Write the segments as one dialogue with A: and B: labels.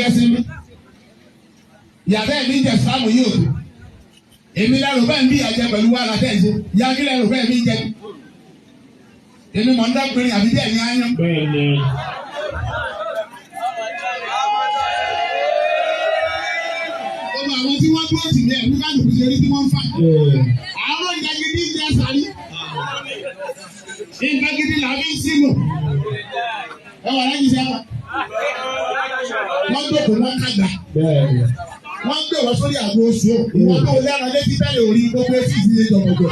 A: ẹ̀sìn mi yàtọ̀ ẹ̀mí jẹ Ìsìlámù yìí òtún èmi lẹ́rù bẹ́ẹ̀ ń bí ìyàjẹ pẹ̀lú wàhálà tẹ̀sí yàgí lẹ́rù bẹ́ẹ̀ mi jẹ èmi mọ̀ ń dákùnrin àbí díẹ̀ ní ayán. ọmọ àwọn tí wọ́n dúró tì ní ẹ̀mí ká lùkù ṣe rí tí wọ́n ń fà. àwọn ìdàgídí ń jẹ sàrí ìdàgídí làbí ń sínú ẹ wà láyé sẹ́wà. wọ́n gbé wọn kájà wọ́n gbé wọn sórí àgbo oṣù o ìwọ́n tó lẹ́ran létí bẹ́ẹ̀ orí gbogbo etí ìdílé jọ̀gbọ̀gbọ̀.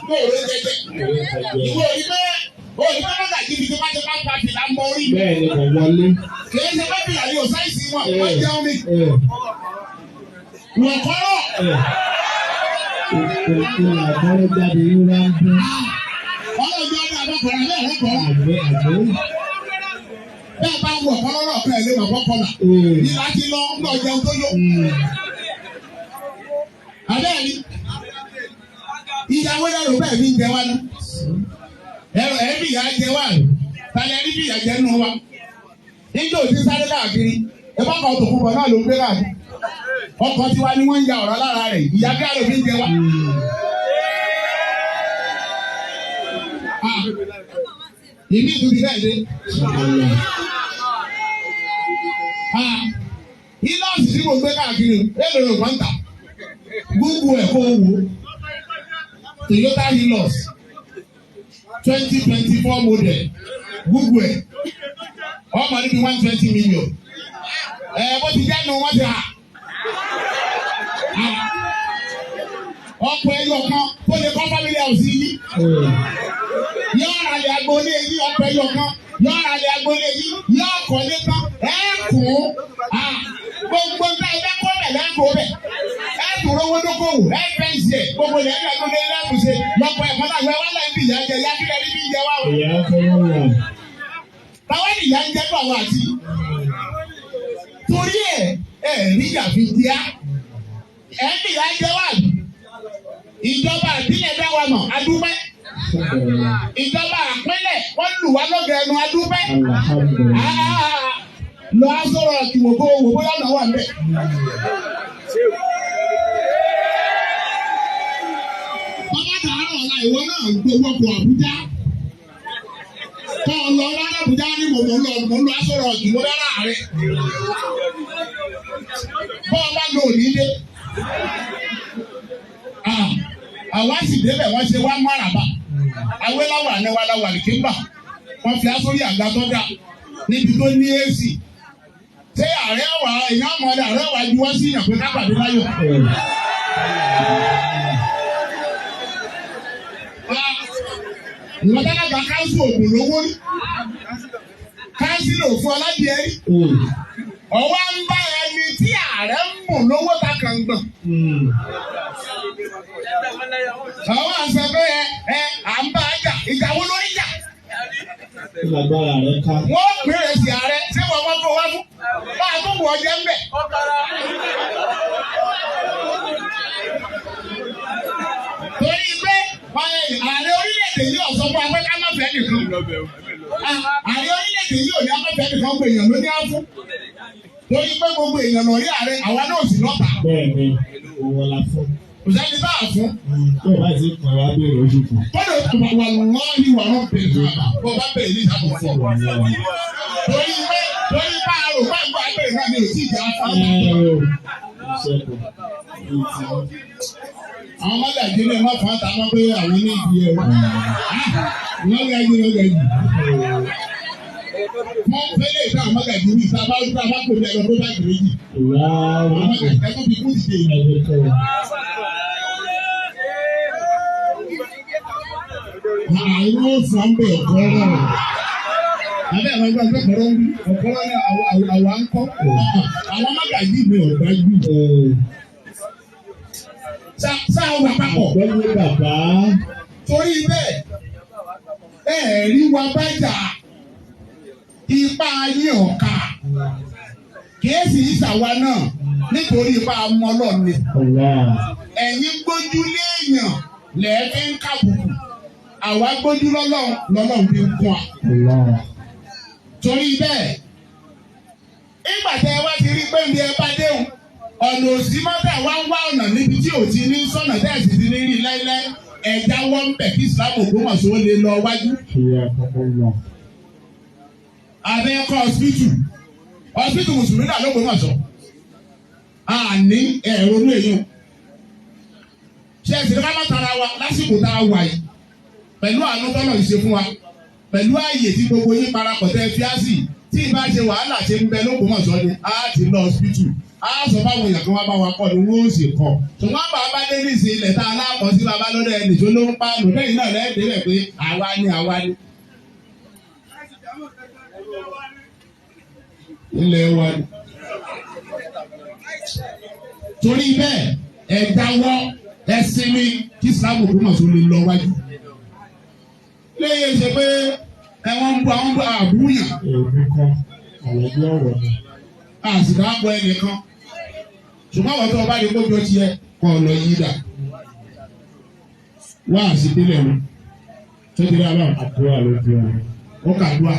A: bóòrò jẹjẹ ìwọ orí bẹ́ẹ̀ lọ́gà jíbi tó bá ti bá pàtì là ń bọ orí.
B: bẹ́ẹ̀ ni kò wọlé.
A: kì í ṣe pé bìlà yóò sáìsì wọn wọ́n jẹun mi. wọ́n kọ́rọ̀.
B: Òkú àbọ̀rọ̀ jáde yóò wá ń bọ́.
A: wọ́n lọ jọ ní abọ́kọ̀rọ̀ abẹ́ ẹ̀rọ kọ́. bẹ́ẹ̀ bá ń wọ̀ kọ́lọ́rọ̀ ọ̀kan ẹ̀ lé wọ̀ kọ́kọ́lá. ní láti lọ ń lọ jẹun tó yó. abẹ́ẹ̀ni ìyàwó yẹn ló bẹ́ẹ̀ mi ń jẹ wá ní. ẹ̀rọ ẹ̀ bí ìyá jẹ wá rẹ̀ tàlẹ́ rí bí ìyá jẹ nù wa. níjó ti sáré káàkiri ẹ̀fọ́ kan tó kúbọ̀ náà ló ń gbé káàkiri. ọkọ̀ tiwa ni wọ́n ń ya ọ̀rọ̀ lára rẹ̀ ìyá kí á lè fi ń jẹ wá. ìmí ìtúbi bẹ́ẹ̀ dé. Ilọ́ọ̀sì tí mo gbé káàkiri èlò ló wọ́n ń tà. Gúgù ẹ̀ kó wò. Toyota Hilux 2024 model. Gúgù ẹ̀. Ọmọ níbi 120 million. Bó ti jẹ́ nu wọ́n ti hà. Ọkọ̀ ẹyọ kan tó lè kọ́ family house yìí. Yọ̀ọ̀rọ̀ àlẹ́ agboolé yìí ọkọ̀ ẹyọ kan. Yọ̀ọ̀rọ̀ àlẹ́ agboolé yìí yọ̀ọ̀ kọ́lé tán. Kùn. Gbogbo nta ẹgbẹ́ kọ́ bẹ̀ lẹ́kọ̀ọ́ bẹ̀. Tún rówó dókòwò fẹ́ǹsì ẹ̀ gbogbo ilẹ̀ ẹ̀ka gbogbo ilẹ̀ ẹ̀kúnṣe lọ́pọ̀ ẹ̀kọ́ náà wẹ́ wọ́n lẹ́yìn bí ìyá jẹ ìyá kílẹ̀ ní bí ìjẹ wá o. Táwọn ìyá ń jẹ́ pọ̀ àwọn àti. Torí níyà fi di á. Bí ìyá jẹ wá bí. Ìjọba ìbílẹ̀ bẹ́ wa mọ̀ adúpẹ́. Ìjọba àpínlẹ̀ wọ́n lù wá lọ́gẹ̀ ẹnu adúpẹ́. Lọ á sọ̀rọ̀ ìwò bóyá náà wà ńbẹ̀. Bàbá dàárọ̀ ọ̀la ìwọ náà gbowó ọkọ̀ Àbújá. Kọ́ ọ lọ wá Àbújá ní mò ń lọ sọ̀rọ̀ ìwò dára rẹ̀. Bọ́ ọ bá lò ní dé. Àwa sì débẹ̀ wọ́n ṣe wá máràbà. Awéláwà ni wà láwà ní Kímbà. Wọ́n fi aṣọ́rí àga tó dà níbi tó ní AC. Ṣé ààrẹ wà èèyàn ọmọdé ààrẹ wà ju wọ́n sí ìyàn pé ká pàdé láyọ̀? Ìwọ́n dáná káńsù ògùn lówó rí. Káńsù lò fún ọlọ́dẹ rí. Ọwọ́ ń bá ẹni tí ààrẹ ń mú lówó ta kàn gbọ̀n. Àwọn àṣẹ bẹ́ẹ̀ à ń bá a jà ìjà wo lórí jà? Wọ́n pèrè sí ààrẹ ṣé wọ́n wọ́n kó wá fún? Máa tó wọ̀ jẹ́ ń bẹ̀. Torí pé ààrẹ orílẹ̀-èdè yìí ọ̀sọ́ fún apẹ́ ká má fẹ́ nìkan. Ààrẹ orílẹ̀-èdè yìí ò ní apẹ́ nìkan pé èèyàn ló ní á fún. Torí pé gbogbo èèyàn lọ rí ààrẹ àwa náà sì lọ́ta.
B: Bẹ́ẹ̀ni, òwò la fún.
A: Kò sẹ́ni bá a fún.
B: Tó o bá ti kàn wá bẹ̀rẹ̀ oṣù kan.
A: Kọ́dọ̀ wà lọ́ọ̀ni wà lọ́ọ̀ bẹ̀rẹ̀ fún wa. Bó bá bẹ̀rẹ̀ ní ìdáàbò fún ọ. Torí bá a rò bá gbọ́ abẹ́rẹ́ náà ni ò tí ì jà fún wa. Àwọn mọ́gàjì náà má fún àtàwọn pé àwọn ní ìdí ẹ̀ wá. Wọ́n gà yí. Wọ́n fẹ́lẹ̀ ìta àwọn mọ́gàjì ní ìta bá kò ní ẹ̀rọ tó bá jù méjì. Àwọn mọ́gàjì ẹ̀kọ́ fi kú ìdè ìrìn. Àwọn ọ̀sán bẹ̀ ọ̀kọ́ náà. Abẹ́ àwọn ẹgbẹ́ ọ̀kọ́rọ́ ń bí ọ̀kọ́rọ́ ní àwa ń kọ́. Àwọn mọ́gàjì mi ò dájú. Sáà wà papọ̀.
B: Bẹ́ẹ̀ni bàbá.
A: Torí bẹ́ẹ̀ rí wa bá jà ipá yín ọ̀ka. Kìí ìsàwa náà nítorí ipá ọmọlọ́ọ̀ni. Ẹ̀yin gbójú léèyàn lẹ́ẹ̀fẹ́ ń kàbùkù. Àwa gbójú lọ́lọ́run fi ń kún wa. Torí bẹ́ẹ̀ nígbà tẹ ẹ wá ti rí pé ní ẹ bá déhùn ọ̀nà òsì mọ́tà wá ń wá ọ̀nà níbi tí ò ti ní sọ́nà tẹ́ẹ̀sì ti ní rí láíláí ẹ̀já wọ́n ń bẹ̀ kí ìsìlámù Ògbómọ̀ṣọ́ lè lọ wájú. Abẹ́ẹ̀kọ́ hospital mùsùlùmí náà l'Ógbómọ̀ṣọ́ àní ẹ̀rọ ní èyàn ṣe ẹ̀sìn ká má tara wa lásìkò tá a wà yìí pẹ̀lú àánú tọ́nà ìṣe fún wa pẹ̀lú ààyè tí gbogbo yín parapọ̀ tẹ́ fi á sí tí ìbá ṣe wàhálà ṣe ń bẹ l'Ógbómọ̀ṣọ́ ni á ti lọ hospital á sọ fáwọn èèyàn kan wá bá wa kọ́ ni wọ́n ó sì kọ́ ṣùgbọ́n bàbá dé ní ìsìn ilẹ̀ tá a láàkọ́ sí bàbá lọ́dọ̀ ẹni tó ló ń pa lòdẹ́yìn náà lẹ́ẹ̀dẹ́rẹ̀ pé àwa ni. Ilẹ̀ wa ni. Torí bẹ́ẹ̀ ẹ dáwọ́ ẹ sinmi kí Islam Ògbómọ̀ṣọ́ lè lọ wájú. Lẹ́yìn ṣe pé ẹ̀wọ̀n ń bọ̀ àwọn bọ̀ àbúyàn.
B: Èmi kan àwọn ẹgbẹ́ ọ̀rọ̀ ni.
A: Àsìkò àpò ẹnìkan. Ṣùgbọ́n àwọn tó o bá lè kójú ọtí ẹ kọ́ ọ lọ yí dà. Wá àsìkò ilẹ̀ mi. Tó ti rí àbá
B: àdúrà ló fi hàn.
A: Ó kàdúrà.